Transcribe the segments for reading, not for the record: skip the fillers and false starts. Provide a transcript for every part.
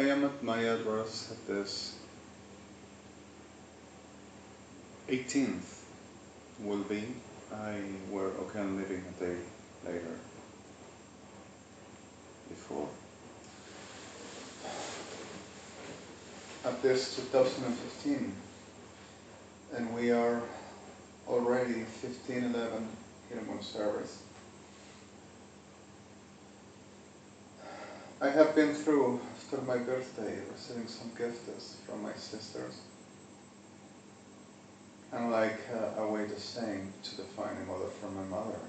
I am at my address at this 18th will be. Okay, I'm leaving a day later, before. At this 2015, and we are already 15:11 here in Buenos Aires. I have been through, after my birthday, receiving some gifts from my sisters. And like a way to saying, to define a mother from my mother.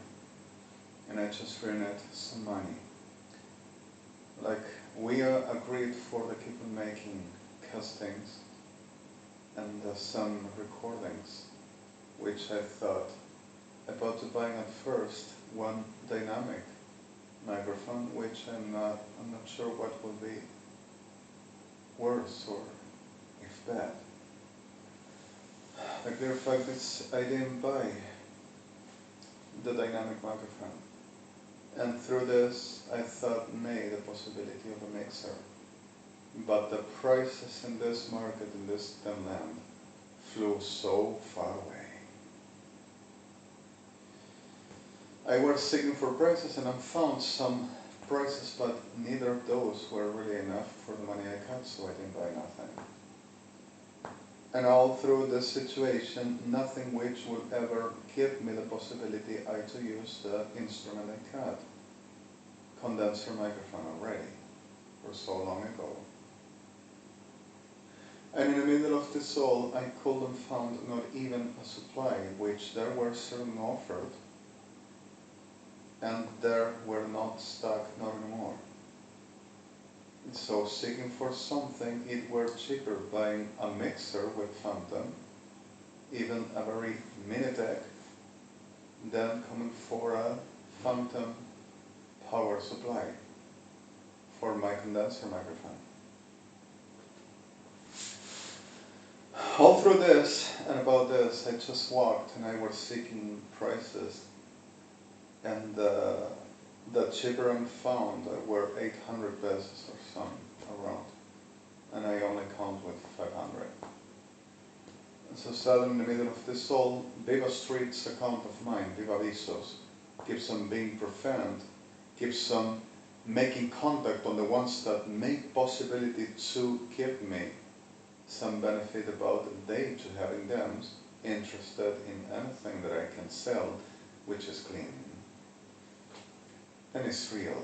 And I just rented some money. Like, we agreed for the keep on making castings and some recordings, which I thought about to buy at first one dynamic microphone, which I'm not sure what will be worse or if bad. The clear fact is I didn't buy the dynamic microphone, and through this I thought made the possibility of a mixer. But the prices in this market, in this land, flew so far away. I was seeking for prices and I found some prices, but neither of those were really enough for the money I got, so I didn't buy nothing. And all through this situation, nothing which would ever give me the possibility to use the instrument I got. Condenser microphone already, for so long ago. And in the middle of this all, I couldn't find not even a supply, which there were certain offered, and there were not stock, not anymore. So seeking for something, it were cheaper buying a mixer with Phantom, even a very mini tech, than coming for a Phantom power supply for my condenser microphone. All through this and about this, I just walked and I was seeking prices, and the cheaper I found were 800 pesos or some around, and I only count with 500. And so suddenly in the middle of this all, Viva Street's account of mine, Viva Visos, keeps on being profaned, keeps on making contact on the ones that make possibility to give me some benefit about they to having them interested in anything that I can sell, which is clean, and it's real,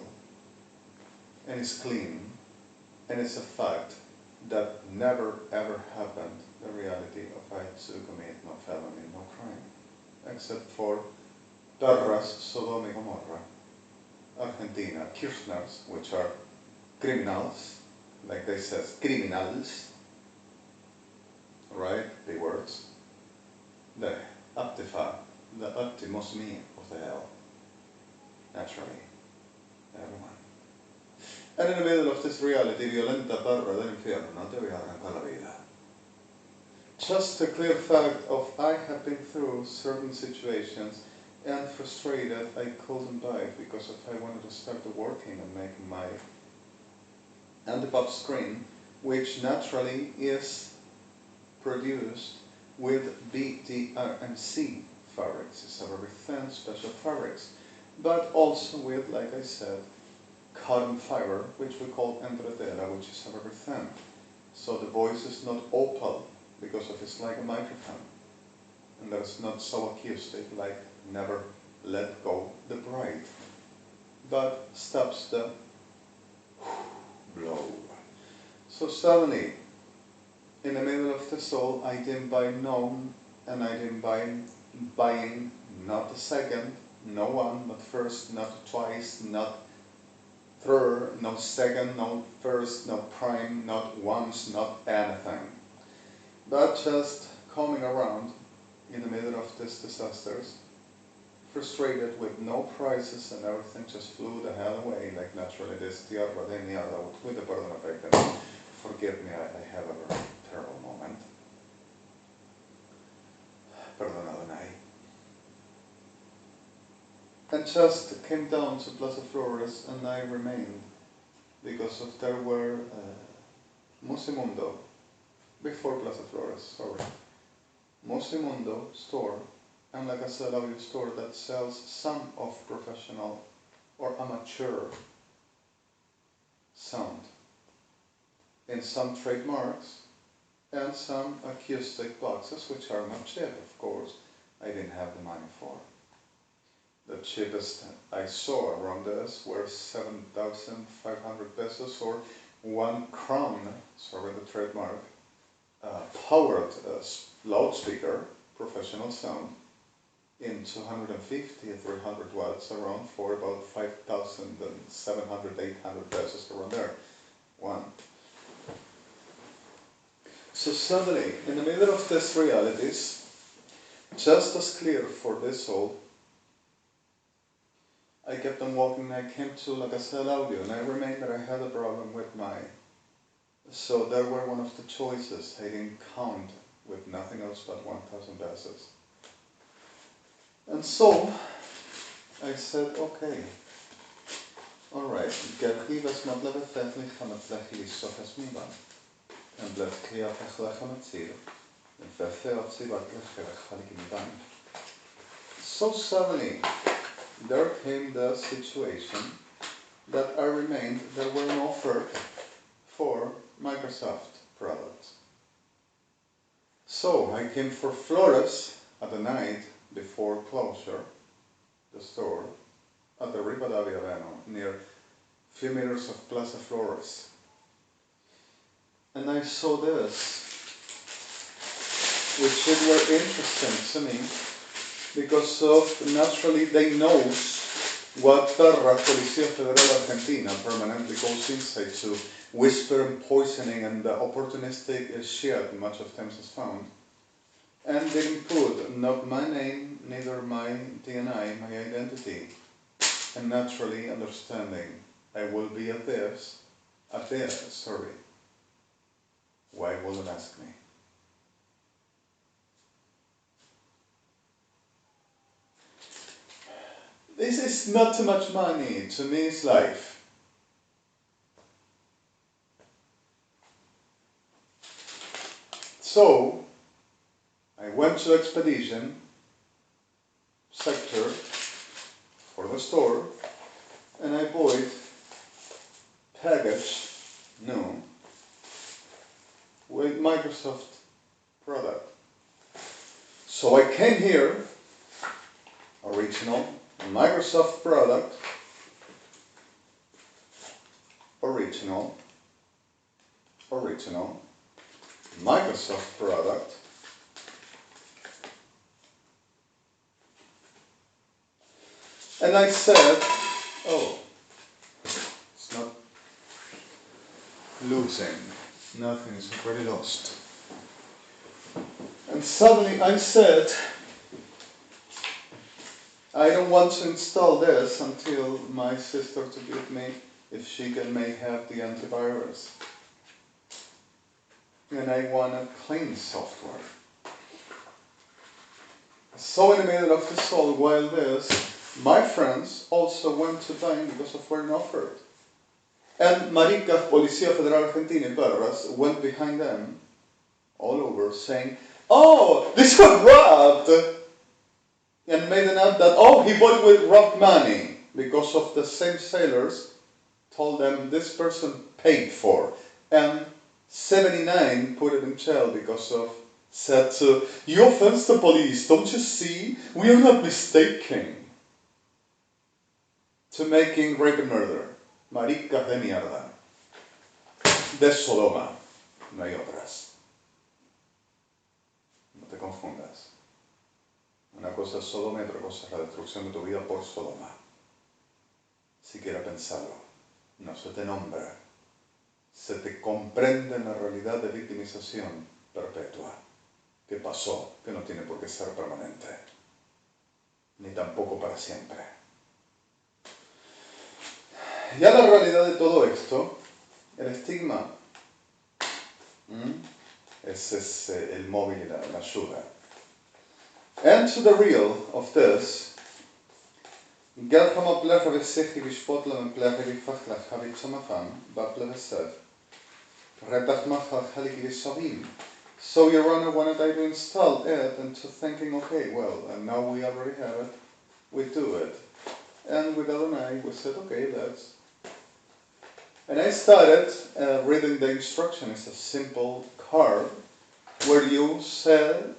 and it's clean, and it's a fact that never ever happened, the reality of I to commit no felony, no crime, except for Perras, Sodom y Gomorrah, Argentina, Kirchners, which are criminals, like they says, criminals, right, the words, the Aptifa, the Optimus me of the hell, naturally, everyone. And in the middle of this reality, violenta barra del infierno, no te voy a arrancar la vida. Just a clear fact of I have been through certain situations and frustrated I couldn't buy it because if I wanted to start working and making my antipop screen, which naturally is produced with BDRMC fabrics. It's a very thin special fabrics, but also with, like I said, cotton fiber, which we call entretela, which is a very thin. So the voice is not opal because of it's like a microphone, and that's not so acoustic, like never let go the bright, but stops the blow. So suddenly, in the middle of this all, I didn't buy none, and I didn't buying not the second, no one, not first, not twice, not third, no second, no first, no prime, not once, not anything. But just coming around in the middle of these disasters, frustrated with no prices and everything just flew the hell away, like naturally this tierra de mierda, with the pardon effect. Forgive me, I have a very terrible moment. Perdona, Donai. And just came down to Plaza Flores and I remained because of there were Musimundo, before Plaza Flores, sorry. Musimundo store, and like I said, a store that sells some of professional or amateur sound in some trademarks and some acoustic boxes, which are not cheap, of course. I didn't have the money for. The cheapest I saw around this were 7,500 pesos or 1 crown, sorry the trademark, powered loudspeaker, professional sound, in 250, 300 watts around for about 5,700, 800 pesos around there. One. So suddenly, in the middle of these realities, just as clear for this soul, I kept on walking. I came to, like I said, audio, and I remained that I had a problem with my. So there were one of the choices. I didn't count with nothing else but 1,000 pesos. And so I said, okay, all right. Gerchivas madlevet technisch van het lechilis sochas miba, and let kriapech lechametzir, and verfeotzi batlechech halikimiban. So suddenly, there came the situation that I remained, there were an offer for Microsoft products. So I came for Flores at the night before closure, the store, at the Rivadavia Veno, near a few meters of Plaza Flores. And I saw this, which it were interesting to me, because of, naturally they know what Perra, Policía Federal Argentina, permanently goes inside to whisper and poisoning and the opportunistic shit much of times is found. And didn't put not my name, neither my DNI, my identity. And naturally understanding I will be at this, sorry. Why wouldn't ask me? This is not too much money, to me it's life. So, I went to expedition sector for the store, and I bought package new with Microsoft product. So I came here, original, Microsoft product, original, Microsoft product, and I said, oh, it's not losing, nothing is already lost. And suddenly I said, I don't want to install this until my sister to give me, if she may have the antivirus. And I want a clean software. So in the middle of this all, while this, my friends also went to dine because of what offered. And Maricas, Policía Federal Argentina, Perras, went behind them, all over, saying, oh, this was robbed! And made an ad that, oh, he bought it with robbed money, because of the same sailors told them this person paid for. And 79 put it in jail because of, said to, you offense the police, don't you see? We are not mistaken. To making rape and murder. Maricas de mierda. De Sodoma. No hay otras. No te confundas. Una cosa es Sodoma y otra cosa es la destrucción de tu vida por Sodoma. Siquiera pensarlo. No se te nombra. Se te comprende en la realidad de victimización perpetua. Que pasó, que no tiene por qué ser permanente. Ni tampoco para siempre. Ya la realidad de todo esto, el estigma, ese es el móvil y la ayuda. And to the real of this, Gerhama plege vesichi vishpotlam en plege vifachlach havit samafam, ba plege sev. So your Honor wanted I to install it and to thinking, okay, well, and now we already have it, we do it. And with Adonai, we said, okay, that's... And I started reading the instruction. It's a simple card where you said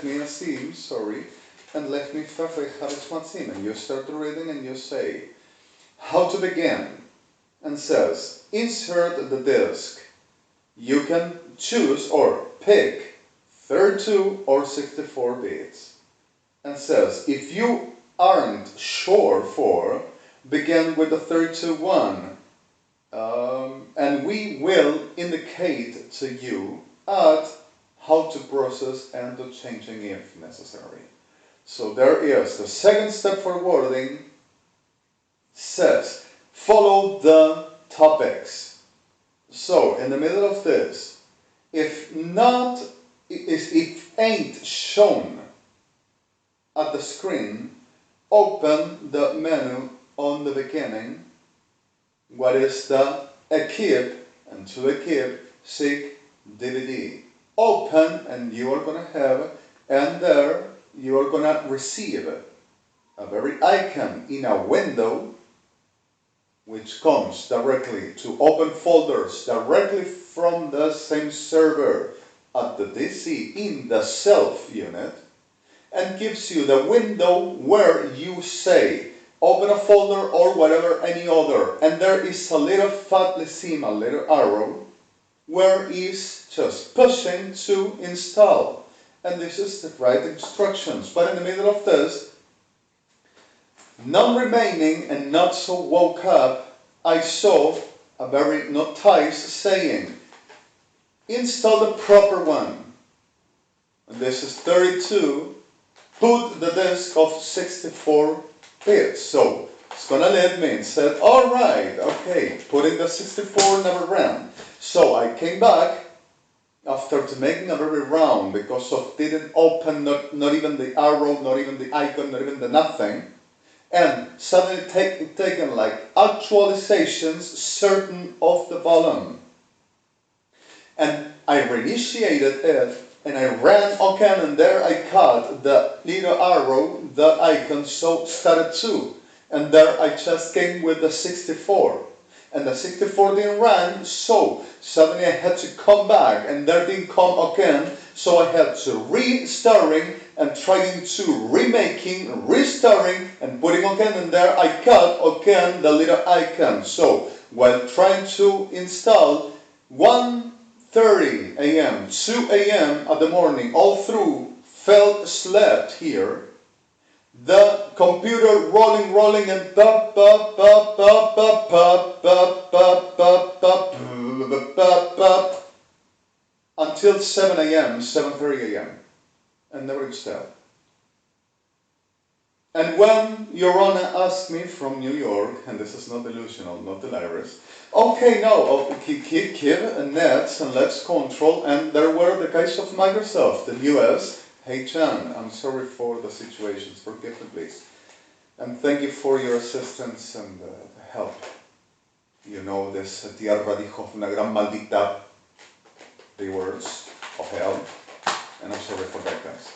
me asim, sorry, and left me matzim. And you start reading and you say, how to begin, and says, insert the disk. You can choose or pick 32 or 64 bits. And says, if you aren't sure for, begin with the 32 one. And we will indicate to you at how to process and to changing if necessary. So there is the second step forwarding says follow the topics. So in the middle of this, if ain't shown at the screen, open the menu on the beginning. What is the equip, and to equip, seek DVD. Open, and you are going to have, and there you are going to receive a very icon in a window which comes directly to open folders directly from the same server at the DC in the self unit, and gives you the window where you say open a folder or whatever, any other, and there is a little fat lesim, a little arrow, where is just pushing to install. And this is the right instructions. But in the middle of this, non-remaining and not so woke up, I saw a very notice saying, install the proper one. And this is 32, put the disk of 64 bits. So it's gonna let me and said, all right, okay, putting the 64 never ran. So I came back after making a very round because of didn't open, not even the arrow, not even the icon, not even the nothing. And suddenly taken like actualizations certain of the volume. And I reinitiated it and I ran again, and there I caught the little arrow, the icon, so started 2. And there I just came with the 64. And the 64 didn't run, so suddenly I had to come back, and there didn't come again, so I had to restarting and trying to remaking, restarting, and putting again, and there I got again the little icon. So while trying to install 1:30 a.m., 2 a.m. at the morning, all through, slept here. The computer rolling and until 7 a.m., 7:30 a.m. and never installed. And when Your Honor asked me from New York, and this is not delusional, not delirious, okay, now keep nets and let's control, and there were the guys of Microsoft, the US. Hey Chan, I'm sorry for the situations, forgive me please. And thank you for your assistance and help. You know this, tierra dijo una gran maldita, the words of hell, and I'm sorry for that guys.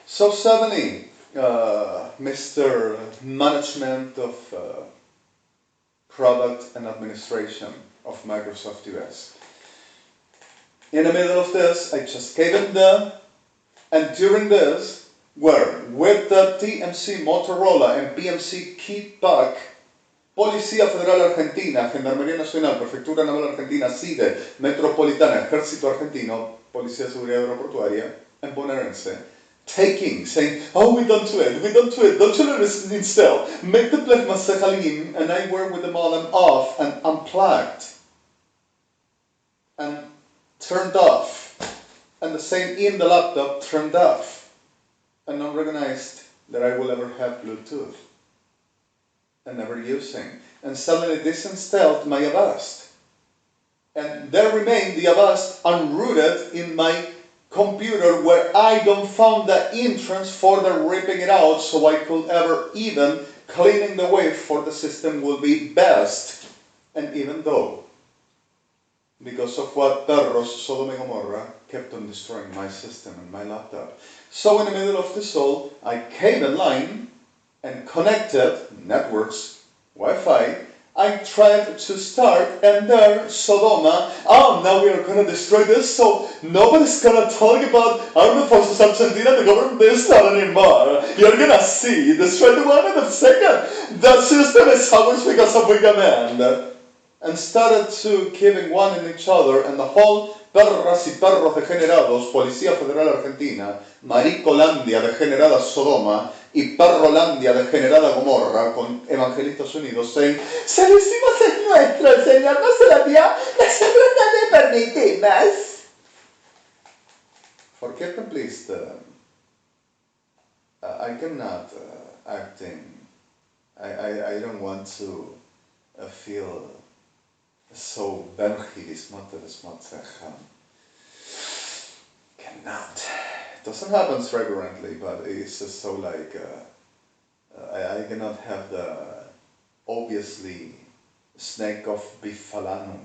So suddenly, Mr. Management of Product and Administration of Microsoft US. In the middle of this, I just gave him and during this, where with the TMC Motorola and BMC Kickback, Policía Federal Argentina, Gendarmería Nacional, Prefectura Naval Argentina, CIDE, Metropolitana, Ejército Argentino, Policía de Seguridad Aeroportuaria, and bonaerense, saying, oh, we don't do it, don't you let us install, make the plasma sehalim, and I were with the modem off and unplugged, and turned off. And the same in the laptop turned off, and not recognized that I will ever have Bluetooth, and never using. And suddenly disinstalled my Avast, and there remained the Avast unrooted in my computer, where I don't found the entrance for the ripping it out, so I could ever even cleaning the way for the system will be best. And even though because of what perros, Sodom and Gomorrah, kept on destroying my system and my laptop. So in the middle of this all, I came in line and connected networks, Wi-Fi. I tried to start, and there, Sodoma, now we are going to destroy this, so nobody's going to talk about Armed Forces Argentina, the government is not anymore. You're going to see, destroy the one in a second. The system is ours because of we command. And started to killing one in each other, and the whole perras y perros degenerados, Policía Federal Argentina, Maricolandia degenerada Sodoma, y Perrolandia degenerada Gomorra, con Evangelistas Unidos, saying, se lo hicimos es nuestro, el Señor no se lo dio, nosotros no le permitimos. Forgive me, please, I cannot acting, I don't want to feel so cannot. It doesn't happen frequently, but it's just so like I cannot have the obviously snake of bifalanum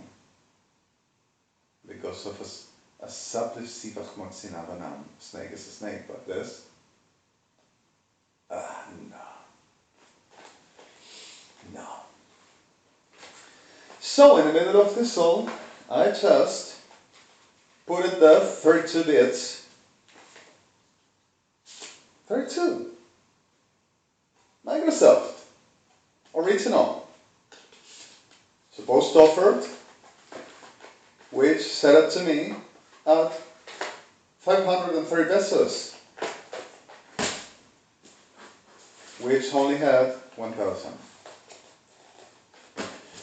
because of a sublisivach maxinabanam. Snake is a snake, but this no. So in the middle of this all, I just put it there 32 bits. 32. Microsoft. Original. Supposed offered, which set it to me at 530 pesos, which only had 1,000.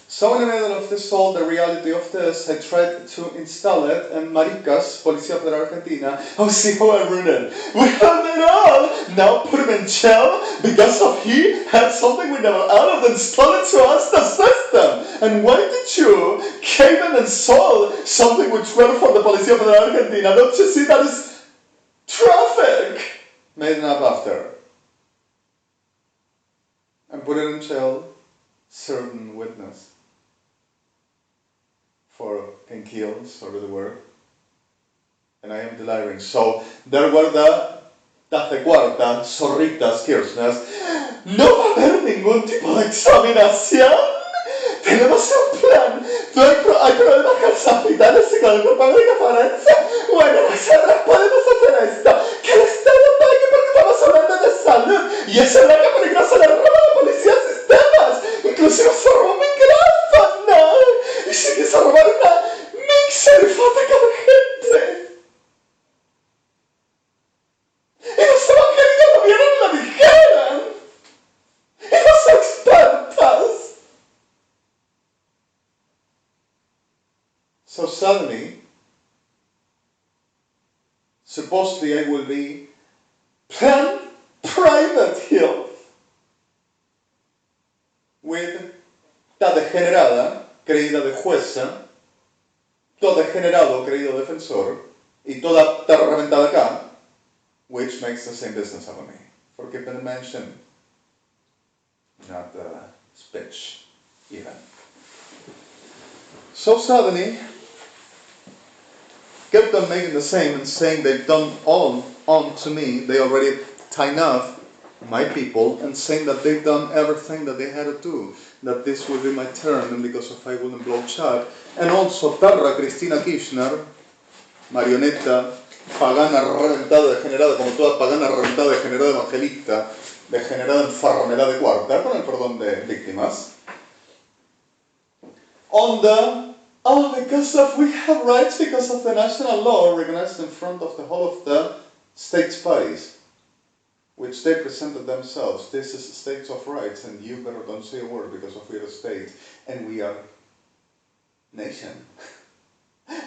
So in the middle of this all, the reality of this, I tried to install it, and Maricas, Policía Federal Argentina, see how I ruined it. We have it all! Now put him in jail because of he had something we never added and stole it to us, the system! And why did you came in and sold something which were for the Policía Federal Argentina? Don't you see that is traffic? Made it up after. And put it in jail, certain witness. For can kill, sorry the word, and I am delivering. So there were the cuarta, zorritas, kirchners. No va a haber ningún tipo de examinación. Tenemos un plan. No hay problemas con los hospitales y con el grupo médico forense. Bueno, nosotros podemos hacer esto. Que el Estado pague porque estamos hablando de salud. Y eso es lo que peligroso le roba a la policía sistemas. Inclusive se robó mi micrófono. Y se quiso robar una mixer y fótica de gente. Y los evangélicos lo vieron y lo dijeron. Y los expertos. So suddenly, supposedly I will be planned private health with la degenerada, creída de jueza, todo degenerado, creído defensor, y toda terra reventada acá, which makes the same business out of me. Forgive the mention, not the speech, even. So suddenly, kept on making the same and saying they've done all on to me, they already tied up my people, and saying that they've done everything that they had to do, that this will be my turn, and because of I wouldn't blow chat, and also perra Cristina Kirchner, marioneta, pagana reventada, degenerada, como toda pagana reventada, degenerada evangelista, degenerada enfermedad de cuarta, con el perdón de víctimas, on the, because of we have rights because of the national law recognized in front of the whole of the states parties, which they presented themselves. This is states of rights, and you better don't say a word because of we are a state, and we are nation.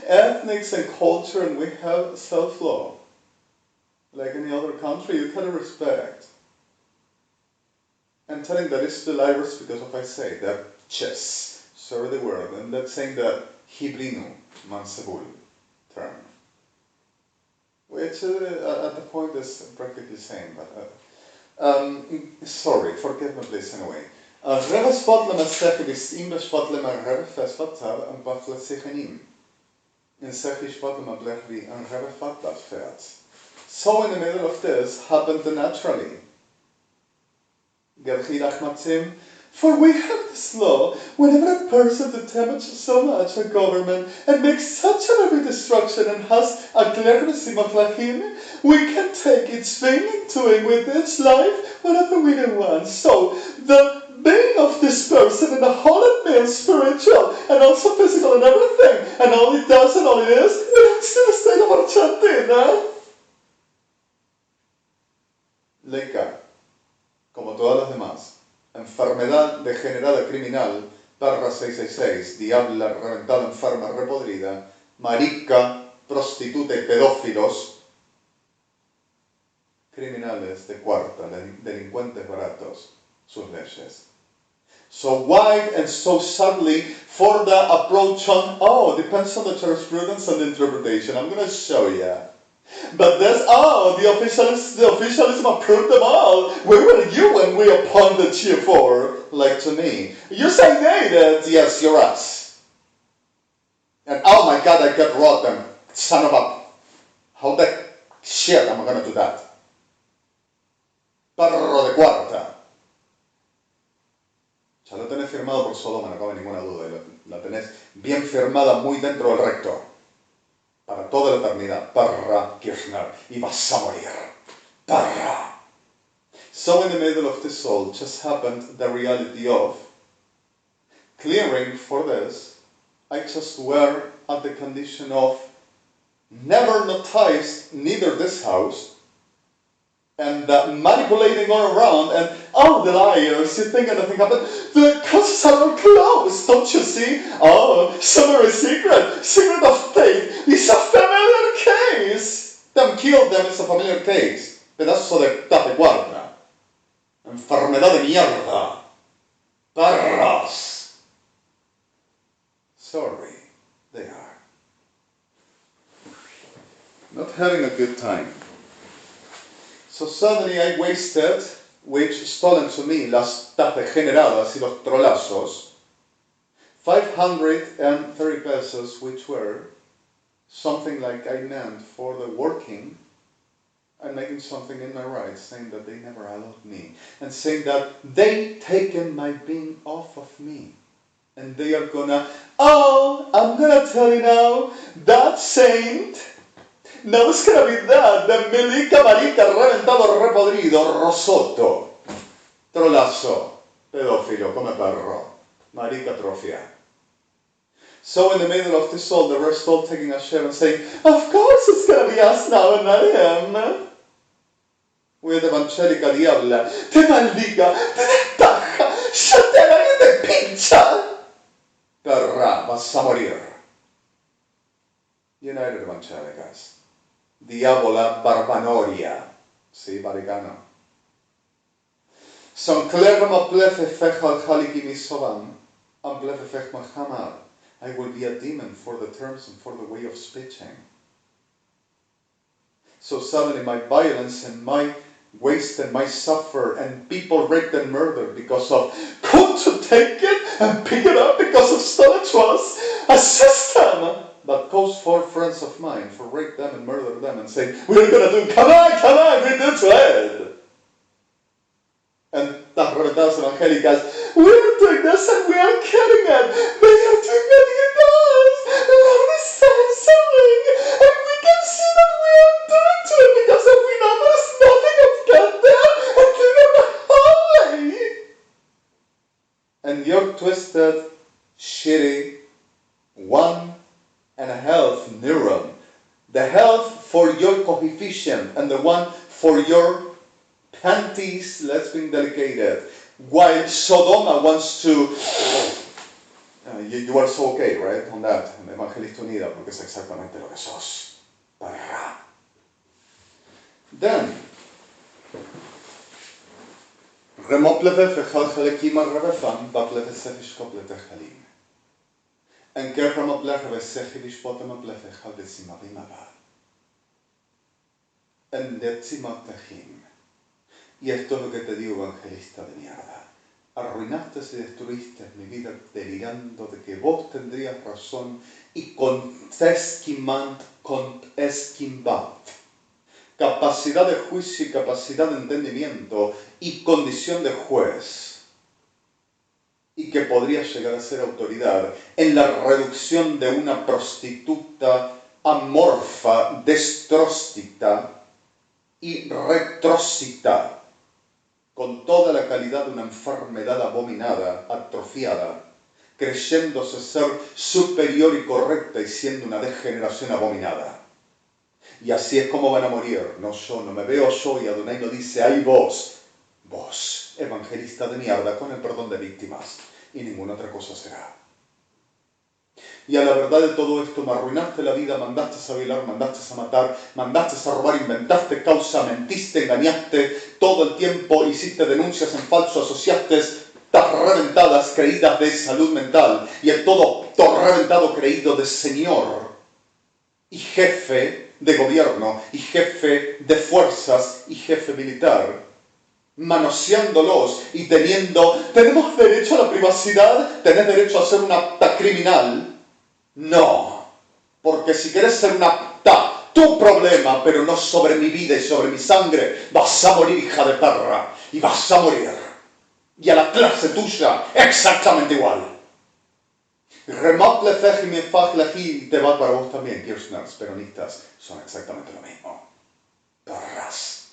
Ethnics and culture, and we have self-law. Like any other country, you gotta respect. And telling that it's the liars because of I say, that chess, sorry the word, and that's saying the hibrinu, mansebul term. Which at the point is practically the same, but sorry, forgive me please anyway. Revas fadle masech bis im beshfatle marher fesfatzar and bafle sichenim. in Sefish Bottom of Blechvi and Rebefat that fat. So in the middle of this happened naturally. Gerchirach Matzim, for we have this law, whenever a person damages so much a government and makes such a heavy destruction and has a clearness in Matlachim, we can take its bane doing with its life whatever we want. So the bane of this person and the whole of man, spiritual and also physical and everything, and all it does and all it is, it's still a state of Argentina. Leica, como todas las demás, enfermedad degenerada criminal, barra 666, diabla, reventada, enferma, repodrida, marica, prostituta y pedófilos, criminales de cuarta, delincuentes baratos, sus leyes. So wide and so subtly for the approach on, depends on the jurisprudence and the interpretation. I'm going to show you. But that's the officialism approved them all. Where were you when we appointed you for? Like to me. You say they did. Yes, you're us. And oh my God, I got rotten. Son of a... How the shit am I going to do that? Perro de cuarta. Ya lo tenés firmado por Sodoma, no cabe ninguna duda. La tenés bien firmada muy dentro del rector. Para toda la eternidad. Perra, Kirchner. Y vas a morir. Perra. So in the middle of this all just happened the reality of clearing for this. I just were at the condition of never noticed neither this house and manipulating all around, and the liars, you think anything happened? The causes are all closed, don't you see? Summary secret of state. It's a familiar case. Them killed them is a familiar case. Pedazo de cuarta. Enfermedad de mierda. Perros. Sorry, they are. Not having a good time. So suddenly I wasted, which stolen to me, las degeneradas y los trolazos, 530 pesos, which were something like I meant for the working and making something in my rights, saying that they never allowed me, and saying that they taken my being off of me. And they are gonna, I'm gonna tell you now, that saint, no es gonna be that, the milica, marica, reventado, repodrido, rosoto, trolazo, pedófilo, come perro, marica atrofia. So in the middle of this all, the rest all taking a share and saying, of course it's gonna be us now and not him. With evangelica diabla, te maldiga, te destaja, ya te haga y te pincha. Perra, vas a morir. United Evangelicas. Diabola barbanoria. Sí, baricano. Son clerma plefe fechal haliki misovam, am plefe fech mahamar. I will be a demon for the terms and for the way of speaking. So suddenly my violence and my waste and my suffer and people raped and murdered because of could to take it and pick it up because of stolen was a system that calls for friends of mine for rape them and murder them and say, we're gonna do, come on, we do to it. And las reventadas evangélicas, we're doing this and we are killing it. They are doing it in us. Lord is selling. And we can see that we are doing to it because if we know there's nothing of God there and they're holy. And your twisted, shitty, 1.5 neuron. The health for your coefficient and the one for your panties, let's be delicated. While Sodoma wants to... you are so okay, right, on that, Evangelista Unida, porque es exactamente lo que sos. Then, Remopleve fechal chalekima revefam, bapleve sefish koplete chalim. En que remopleve sefish potemopleve chalesima bimaba. En decimatechim. Y esto es lo que te digo, evangelista de mierda. Arruinaste y destruiste mi vida delirando de que vos tendrías razón y con Theskimant cont eskimbat. Capacidad de juicio y capacidad de entendimiento y condición de juez. Y que podría llegar a ser autoridad en la reducción de una prostituta amorfa, destrócita y retrócita, con toda la calidad de una enfermedad abominada, atrofiada, creyéndose ser superior y correcta y siendo una degeneración abominada. Y así es como van a morir. No yo, no me veo yo, y Adonai no dice, ¡ay vos! Vos, evangelista de mierda, con el perdón de víctimas. Y ninguna otra cosa será. Y a la verdad de todo esto, me arruinaste la vida, mandaste a violar, mandaste a matar, mandaste a robar, inventaste causa, mentiste, engañaste, todo el tiempo hiciste denuncias en falso, asociaste tas reventadas creídas de salud mental, y el todo reventado creído de señor y jefe de gobierno, y jefe de fuerzas, y jefe militar, manoseándolos y tenemos derecho a la privacidad, tenés derecho a ser un acta criminal. No, porque si querés ser un acta, tu problema, pero no sobre mi vida y sobre mi sangre, vas a morir, hija de perra, y vas a morir. Y a la clase tuya, exactamente igual. Remat lefej y mefaj lejí te va para vos también, Kirchners, peronistas, son exactamente lo mismo. Perras.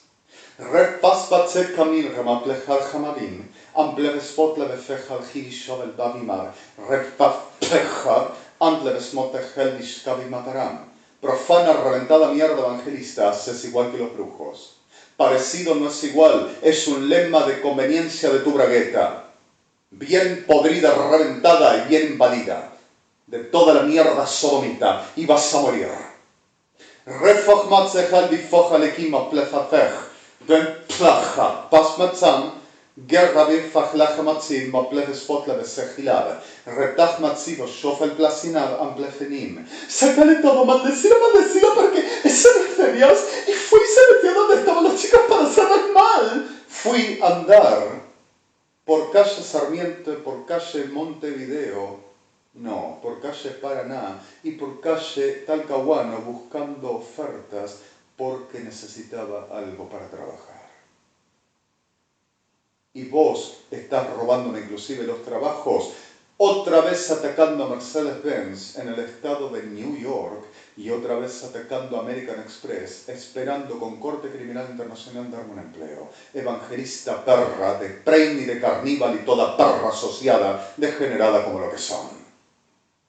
Repas batzet kamil remat lejal jamavim, ambleves fot levefej al girishav el babimar, repas pejar, andleves motejel vishkavimataram. Profana, reventada mierda evangelista, haces igual que los brujos. Parecido no es igual, es un lema de conveniencia de tu bragueta. Bien podrida, reventada y bien invadida, de toda la mierda sodomita, y vas a morir. Refach matzechal bifach alekim aplefafech, ben placha, pas matzam, guerra bifach lachamatzim, aplefespot lebesechilab, retach matzivo, shofel plasinab, amplefenim. Sácale todo, maldecilo, porque ese es Dios, y fui y se metió donde estaban las chicas para hacer el mal. Fui a andar por calle Sarmiento, por calle Montevideo, no, por calle Paraná y por calle Talcahuano buscando ofertas porque necesitaba algo para trabajar. Y vos estás robándome inclusive los trabajos, otra vez atacando a Mercedes-Benz en el estado de New York y otra vez atacando a American Express, esperando con corte criminal internacional darme un empleo. Evangelista perra, de prein y de carníbal y toda perra asociada, degenerada como lo que son.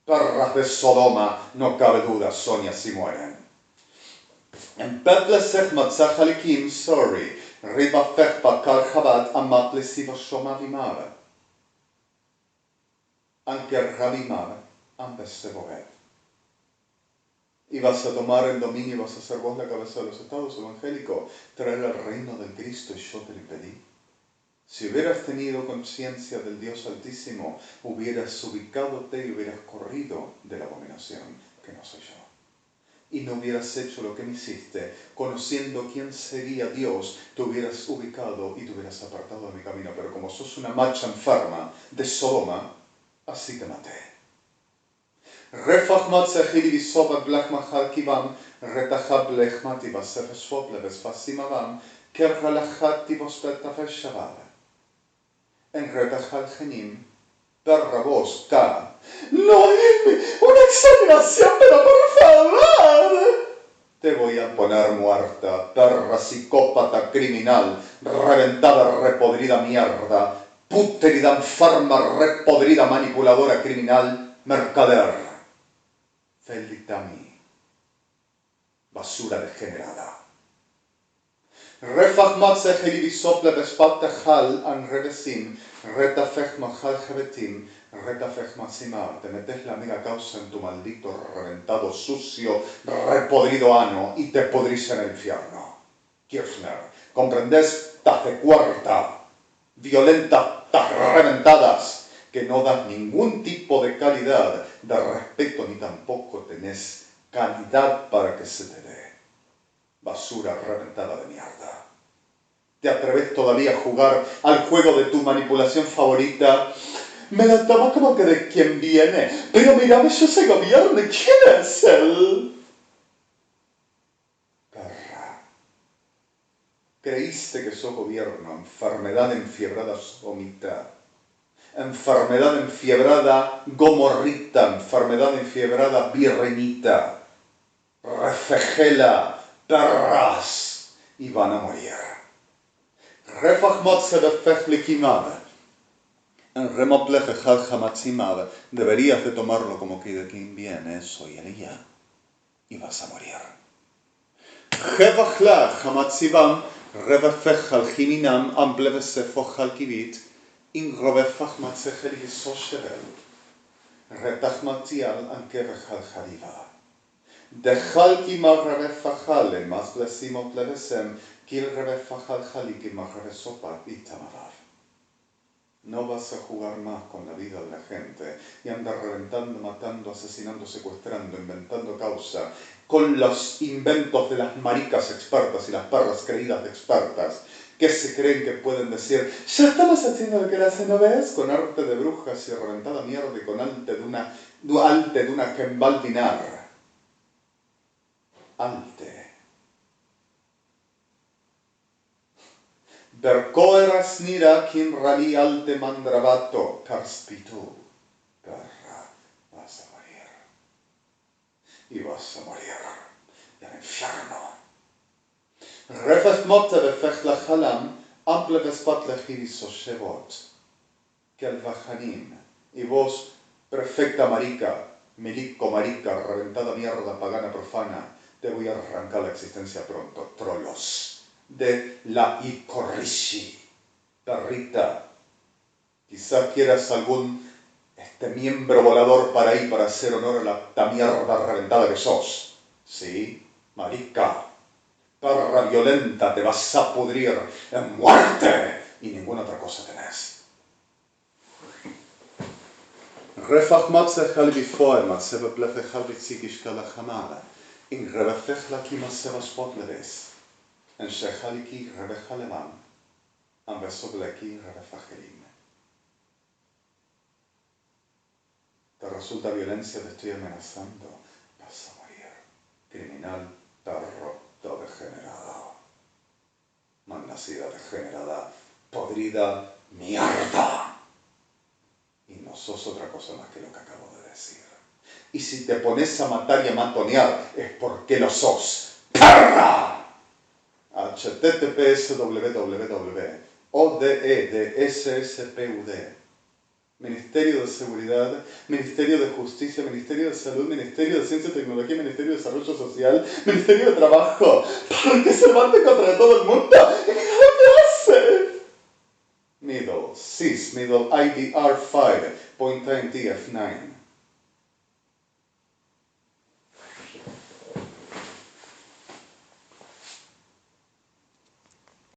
Perras de Sodoma, no cabe duda, son y así mueren. En Petlesech Matzach Halikim, sorry, Riba Fechpa Kal Chabad Amat Lesiva Shoma Vimab. Anker Rabimab, Ambesebovet. Y vas a tomar el dominio y vas a ser vos la cabeza de los estados evangélicos, traer el reino del Cristo y yo te lo impedí. Si hubieras tenido conciencia del Dios Altísimo, hubieras ubicadote y hubieras corrido de la abominación, que no soy yo. Y no hubieras hecho lo que me hiciste, conociendo quién sería Dios, te hubieras ubicado y te hubieras apartado de mi camino. Pero como sos una macha enferma de Sodoma, así te maté. Refach matzechili visobat blach machal kivam, retachab lechmati vasefeshvot levesfasimavam, kerhalachati vospetafeshavab. En retachal genim, perra vos, ka. No, una exageración, pero por favor. Te voy a poner muerta, perra psicópata criminal, reventada, repodrida mierda, pútrida, enferma, repodrida, manipuladora, criminal, mercader. Felitami, basura degenerada. Refach matzech elivisop lebespat techal an revesim, retafech machal jebetim, retafech matzimar. Te metes la mega causa en tu maldito, reventado, sucio, repodrido ano y te podrís en el infierno. Kirchner, ¿comprendés? Tas de cuarta, violentas, tas reventadas, que no das ningún tipo de calidad, de respeto, ni tampoco tenés calidad para que se te dé. Basura reventada de mierda. ¿Te atreves todavía a jugar al juego de tu manipulación favorita? Me la toma como que de quién viene. Pero mírame yo ese gobierno. ¿Quién es él? Perra. Creíste que sos gobierno. Enfermedad enfiebrada somita. Enfermedad enfiebrada gomorrita. Enfermedad enfiebrada birrenita. Refegela. Perras. Y van a morir. Refachmotse de fejlikimada. En remopleje jaljamatsimada, deberías de tomarlo como que de quien viene, soy Elia, y vas a morir. Jevachla jamatsivam, revefechal jiminam, amplevesefojal kivit, in rovefach matsechel yisosherel, retachmatial ankevechal jariva. Dejal kimar revefachale, mas blesimot levesem, kil revefachal jalikimar revesopa itamavar. No vas a jugar más con la vida de la gente y andar reventando, matando, asesinando, secuestrando, inventando causa con los inventos de las maricas expertas y las perras creídas de expertas que se creen que pueden decir ya estamos haciendo lo que la hacen, ¿no ves? Con arte de brujas y reventada mierda y con alte de una gembaldinar. Alte. Berkoeras nira kin rali alte mandrabato karspitu. Perra, vas a morir. Y vas a morir. Y al infierno. Refes mote befech lachalam, ample vespat lechiris shevot. Kelvachanim. Y vos, perfecta marica, milico marica, reventada mierda pagana profana, te voy a arrancar la existencia pronto, trolos. De la Icorishi. Perrita, quizás quieras algún miembro volador para ahí para hacer honor a la mierda reventada que sos. ¿Sí? Marica, perra violenta, te vas a pudrir en muerte y ninguna otra cosa tenés. Refach matze halbi foema, sebe plefe halbi tsikish kalachamala, in rebefech la kima seba spotleves. En Shehaliki Rebechalemam, Ambesobleki Rebefajelim. Te resulta violencia, te estoy amenazando, vas a morir. Criminal, perro, todo degenerado. Malnacida, degenerada, podrida, mierda. Y no sos otra cosa más que lo que acabo de decir. Y si te pones a matar y a matonear, es porque lo sos. ¡Perra! https www.odedsspud Ministerio de Seguridad, Ministerio de Justicia, Ministerio de Salud, Ministerio de Ciencia y Tecnología, Ministerio de Desarrollo Social, Ministerio de Trabajo. ¿Por qué se levanta contra todo el mundo? ¿Y mira lo que hace? Middle, CIS, Middle IDR5, Point Time TF9.